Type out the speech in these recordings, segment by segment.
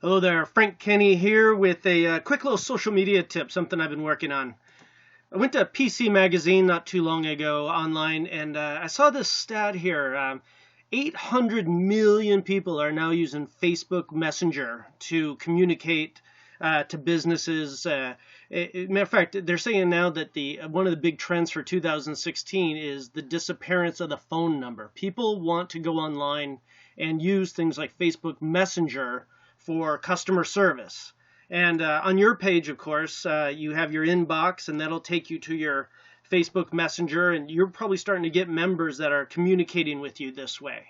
Hello there, Frank Kenny here with a quick little social media tip, something I've been working on. I went to PC Magazine not too long ago online and I saw this stat here. 800 million people are now using Facebook Messenger to communicate to businesses. Matter of fact, they're saying now that one of the big trends for 2016 is the disappearance of the phone number. People want to go online and use things like Facebook Messenger for customer service. And on your page, of course, you have your inbox, and that'll take you to your Facebook Messenger, and you're probably starting to get members that are communicating with you this way.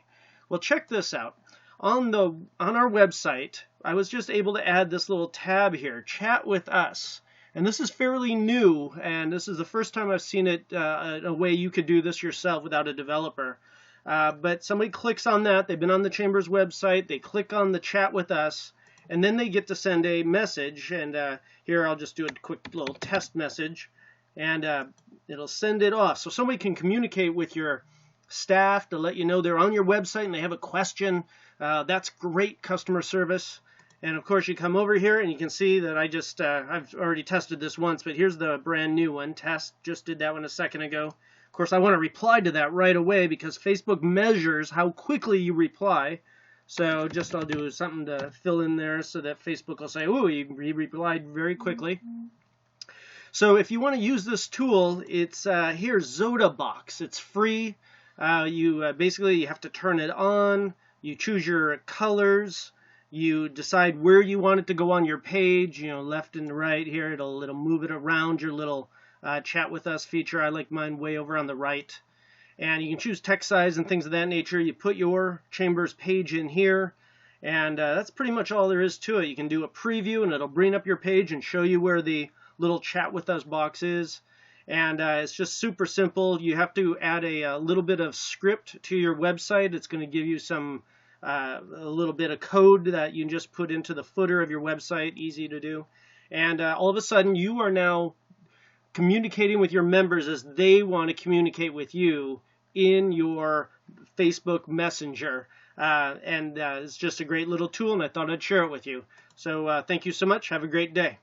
Well, check this out. On our website, I was just able to add this little tab here, Chat with Us. And this is fairly new, and this is the first time I've seen it a way you could do this yourself without a developer. But somebody clicks on that. They've been on the Chamber's website. They click on the Chat with Us, and then they get to send a message. And here I'll just do a quick little test message, and it'll send it off. So somebody can communicate with your staff to let you know they're on your website and they have a question. That's great customer service. And of course, you come over here and you can see that I've already tested this once, but here's the brand new one. Test, just did that one a second ago. Of course, I want to reply to that right away because Facebook measures how quickly you reply. So just I'll do something to fill in there so that Facebook will say, "Ooh, he replied very quickly." So if you want to use this tool, it's here, Box. It's free. Basically you have to turn it on. You choose your colors. You decide where you want it to go on your page. Left and right here. It'll move it around your little chat with us feature. I like mine way over on the right. And you can choose text size and things of that nature. You put your Chambers page in here, and that's pretty much all there is to it. You can do a preview, and it'll bring up your page and show you where the little chat with us box is. And it's just super simple. You have to add a little bit of script to your website. It's going to give you a little bit of code that you can just put into the footer of your website. Easy to do. And all of a sudden, you are now communicating with your members as they want to communicate with you in your Facebook Messenger. And it's just a great little tool, and I thought I'd share it with you. So thank you so much. Have a great day.